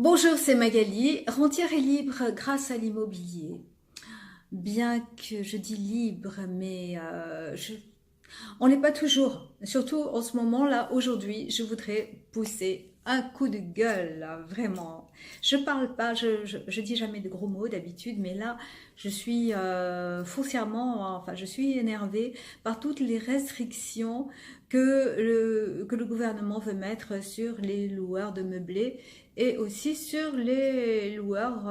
Bonjour, c'est Magali, rentière et libre grâce à l'immobilier. Bien que je dis libre, mais on n'est pas toujours. Surtout en ce moment-là, aujourd'hui, je voudrais pousser un coup de gueule, là, vraiment. Je parle pas, je dis jamais de gros mots d'habitude, mais là, je suis foncièrement, enfin, je suis énervée par toutes les restrictions que le gouvernement veut mettre sur les loueurs de meublés et aussi sur les loueurs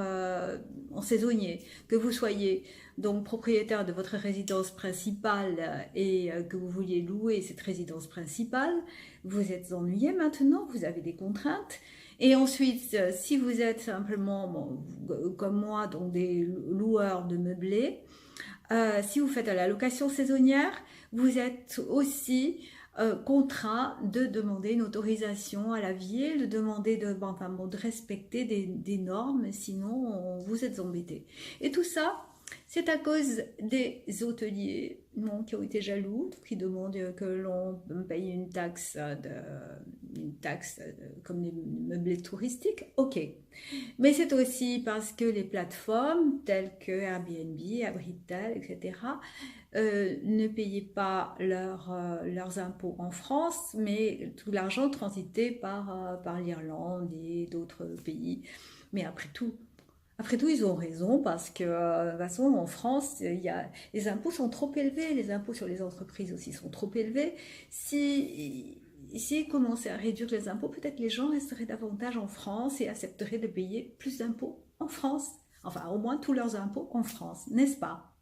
en saisonnier. Que vous soyez donc propriétaire de votre résidence principale et que vous vouliez louer cette résidence principale, vous êtes ennuyé maintenant, vous avez des contraintes. Et ensuite, si vous êtes simplement, bon, comme moi, donc des loueurs de meublés, si vous faites à la location saisonnière, vous êtes aussi contraint de demander une autorisation à la ville, de demander enfin, bon, de respecter des normes, sinon vous êtes embêté. Et tout ça, c'est à cause des hôteliers non, qui ont été jaloux, qui demandent que l'on paye une taxe comme les meublés touristiques. Ok, mais c'est aussi parce que les plateformes telles que Airbnb, Abritel, etc. Ne payaient pas leurs impôts en France, mais tout l'argent transitait par l'Irlande et d'autres pays. Mais après tout, ils ont raison parce que de toute façon, en France, les impôts sont trop élevés, les impôts sur les entreprises aussi sont trop élevés. Si commençaient à réduire les impôts, peut-être les gens resteraient davantage en France et accepteraient de payer plus d'impôts en France. Enfin, au moins tous leurs impôts en France, n'est-ce pas?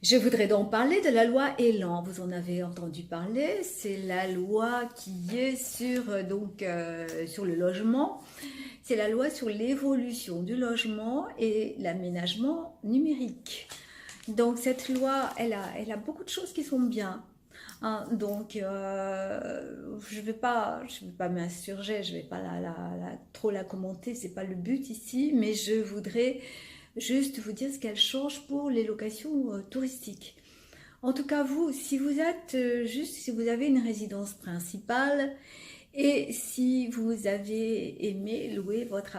Je voudrais donc parler de la loi Elan. Vous en avez entendu parler. C'est la loi qui est sur le logement. C'est la loi sur l'évolution du logement et l'aménagement numérique. Donc cette loi, elle a beaucoup de choses qui sont bien. Hein. Donc je vais pas m'insurger, je vais pas trop la commenter. C'est pas le but ici, mais je voudrais juste vous dire ce qu'elle change pour les locations touristiques. En tout cas, vous, si vous êtes si vous avez une résidence principale et si vous avez aimé louer votre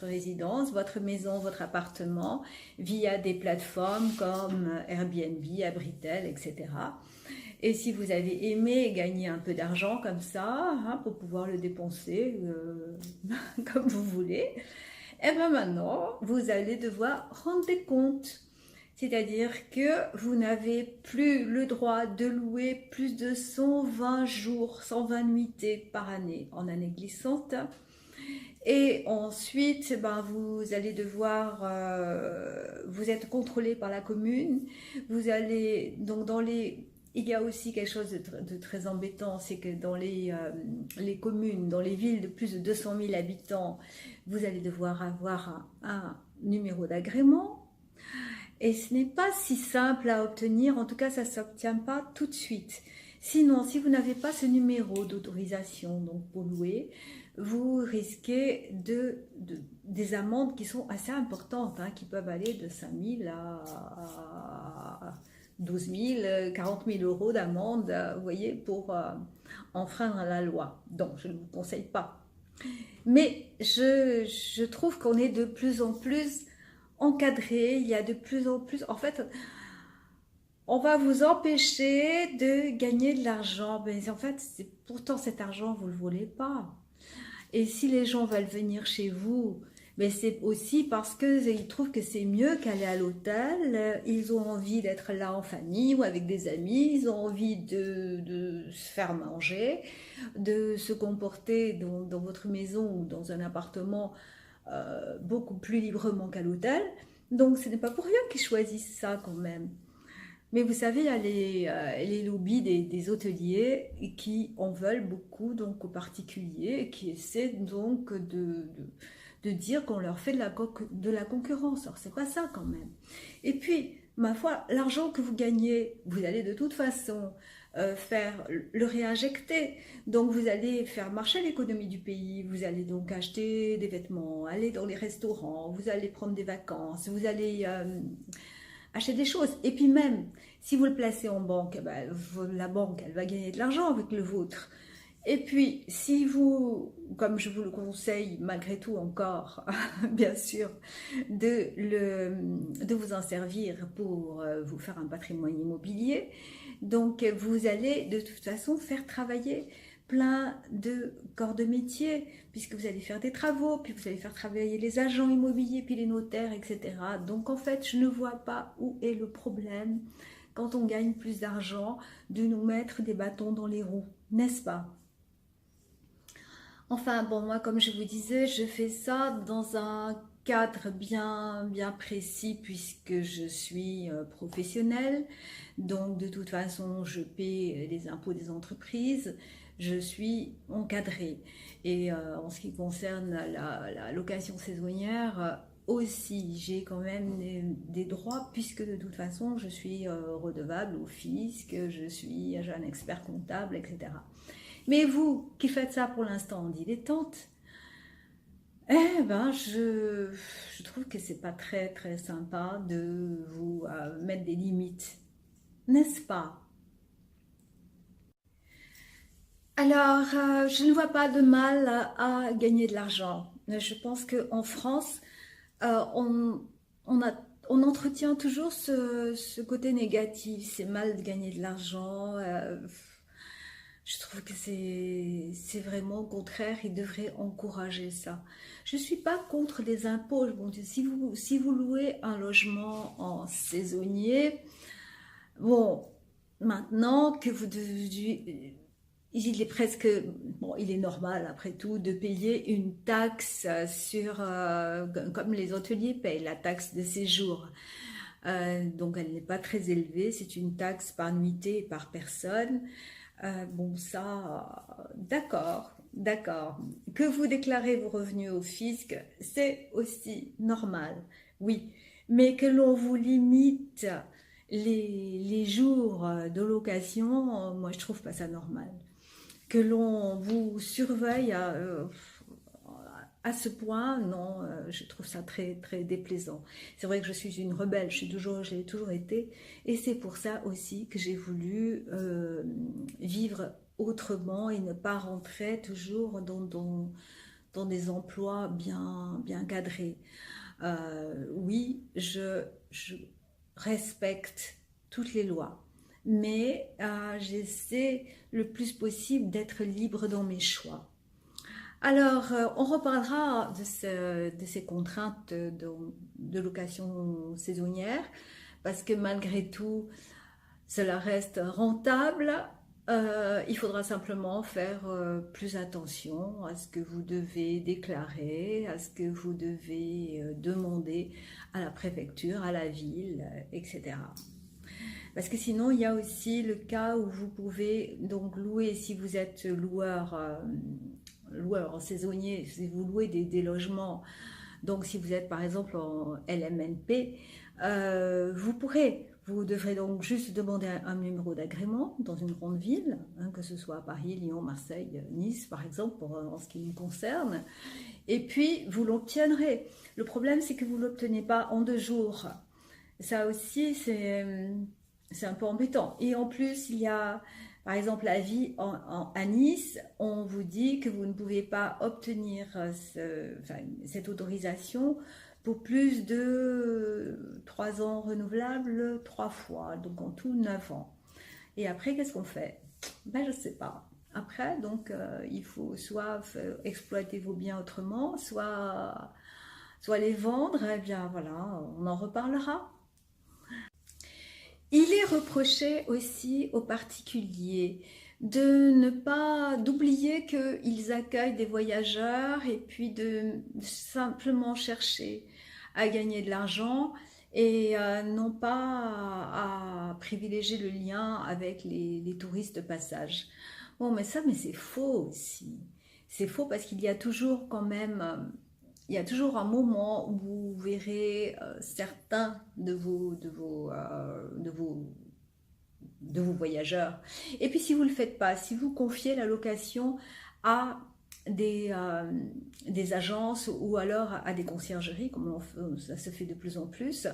résidence, votre maison, votre appartement via des plateformes comme Airbnb, Abritel, etc. Et si vous avez aimé gagner un peu d'argent comme ça, hein, pour pouvoir le dépenser comme vous voulez, et bien maintenant, vous allez devoir rendre des comptes. C'est-à-dire que vous n'avez plus le droit de louer plus de 120 jours, 120 nuitées par année en année glissante. Et ensuite, ben, vous allez devoir, vous êtes contrôlé par la commune. Vous allez, donc il y a aussi quelque chose de très embêtant, c'est que dans les communes, dans les villes de plus de 200 000 habitants, vous allez devoir avoir un numéro d'agrément. Et ce n'est pas si simple à obtenir, en tout cas ça ne s'obtient pas tout de suite. Sinon, si vous n'avez pas ce numéro d'autorisation donc pour louer, vous risquez des amendes qui sont assez importantes, hein, qui peuvent aller de 5 000 à 12 000, 40 000 euros d'amende, vous voyez, pour enfreindre la loi. Donc, je ne vous conseille pas. Mais je trouve qu'on est de plus en plus encadré, il y a de plus en plus... En fait, on va vous empêcher de gagner de l'argent. Mais en fait, pourtant cet argent, vous ne le voulez pas. Et si les gens veulent venir chez vous, mais c'est aussi parce qu'ils trouvent que c'est mieux qu'aller à l'hôtel. Ils ont envie d'être là en famille ou avec des amis. Ils ont envie de se faire manger, de se comporter dans votre maison ou dans un appartement beaucoup plus librement qu'à l'hôtel. Donc ce n'est pas pour rien qu'ils choisissent ça quand même. Mais vous savez, il y a les lobbies des hôteliers qui en veulent beaucoup donc aux particuliers et qui essaient donc de dire qu'on leur fait de la concurrence. Alors c'est pas ça quand même. Et puis, ma foi, l'argent que vous gagnez, vous allez de toute façon faire le réinjecter. Donc vous allez faire marcher l'économie du pays, vous allez donc acheter des vêtements, aller dans les restaurants, vous allez prendre des vacances, vous allez acheter des choses. Et puis même, si vous le placez en banque, la banque, elle va gagner de l'argent avec le vôtre. Et puis, si vous comme je vous le conseille malgré tout encore, bien sûr, de vous en servir pour vous faire un patrimoine immobilier. Donc vous allez de toute façon faire travailler plein de corps de métier, puisque vous allez faire des travaux, puis vous allez faire travailler les agents immobiliers, puis les notaires, etc. Donc en fait, je ne vois pas où est le problème quand on gagne plus d'argent de nous mettre des bâtons dans les roues, n'est-ce pas? Enfin bon, moi comme je vous disais, je fais ça dans un cadre bien précis puisque je suis professionnelle. Donc de toute façon, je paie les impôts des entreprises, je suis encadrée. Et en ce qui concerne la location saisonnière, aussi, j'ai quand même des droits puisque de toute façon, je suis redevable au fisc, j'ai un expert comptable, etc. Mais vous qui faites ça pour l'instant en dilettante, eh ben je trouve que c'est pas très sympa de vous mettre des limites, n'est-ce pas? Alors, je ne vois pas de mal à gagner de l'argent. Je pense qu'en France, euh, on, on a, on entretient toujours ce côté négatif. C'est mal de gagner de l'argent. Je trouve que c'est vraiment au contraire, ils devraient encourager ça. Je ne suis pas contre les impôts. Bon, si vous louez un logement en saisonnier, bon, maintenant que vous devez, il est presque, bon, il est normal après tout de payer une taxe sur, comme les hôteliers payent la taxe de séjour. Donc elle n'est pas très élevée, c'est une taxe par nuitée et par personne. Bon, ça, d'accord, d'accord. Que vous déclarez vos revenus au fisc, c'est aussi normal, oui. Mais que l'on vous limite les jours de location, moi je trouve pas ça normal. Que l'on vous surveille à ce point, non, je trouve ça très déplaisant. C'est vrai que je suis une rebelle, je l'ai toujours été, et c'est pour ça aussi que j'ai voulu vivre autrement et ne pas rentrer toujours dans des emplois bien cadrés. Oui, je respecte toutes les lois, mais j'essaie le plus possible d'être libre dans mes choix. Alors, on reparlera de ces contraintes de location saisonnière, parce que malgré tout, cela reste rentable. Il faudra simplement faire plus attention à ce que vous devez déclarer, à ce que vous devez demander à la préfecture, à la ville, etc. Parce que sinon, il y a aussi le cas où vous pouvez donc louer, si vous êtes loueur en saisonnier, si vous louez des logements, donc si vous êtes par exemple en LMNP, vous devrez donc juste demander un numéro d'agrément dans une grande ville, hein, que ce soit à Paris, Lyon, Marseille, Nice par exemple, en ce qui me concerne, et puis vous l'obtiendrez. Le problème, c'est que vous ne l'obtenez pas en 2 jours. Ça aussi, c'est un peu embêtant. Et en plus, il y a, par exemple, la vie à Nice, on vous dit que vous ne pouvez pas obtenir cette autorisation pour plus de 3 ans renouvelables 3 fois, donc en tout 9 ans. Et après, qu'est-ce qu'on fait? Ben, je ne sais pas. Après, donc, il faut soit exploiter vos biens autrement, soit les vendre, et bien voilà, on en reparlera. Il est reproché aussi aux particuliers d'oublier qu'ils accueillent des voyageurs et puis de simplement chercher à gagner de l'argent et non pas à privilégier le lien avec les touristes de passage. Bon, mais c'est faux aussi. C'est faux parce qu'il y a toujours quand même il y a toujours un moment où vous verrez certains de vos voyageurs. Et puis si vous ne le faites pas, si vous confiez la location à des agences ou alors à des conciergeries, comme ça se fait de plus en plus,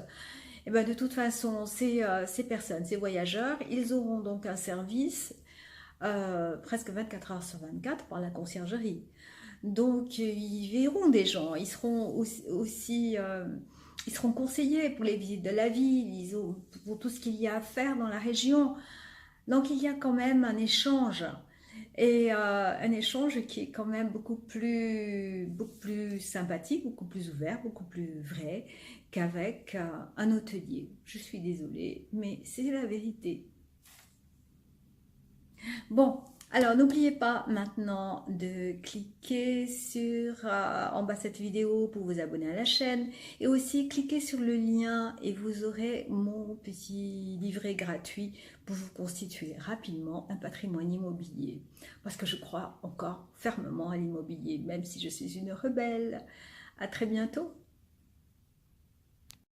et ben de toute façon, ces personnes, ces voyageurs, ils auront donc un service presque 24 heures sur 24 par la conciergerie. Donc, ils verront des gens, ils seront aussi, ils seront conseillés pour les visites de la ville, pour tout ce qu'il y a à faire dans la région. Donc, il y a quand même un échange. Et un échange qui est quand même beaucoup plus sympathique, beaucoup plus ouvert, beaucoup plus vrai qu'avec un hôtelier. Je suis désolée, mais c'est la vérité. Bon, alors n'oubliez pas maintenant de cliquer sur en bas de cette vidéo pour vous abonner à la chaîne et aussi cliquez sur le lien et vous aurez mon petit livret gratuit pour vous constituer rapidement un patrimoine immobilier. Parce que je crois encore fermement à l'immobilier, même si je suis une rebelle. À très bientôt.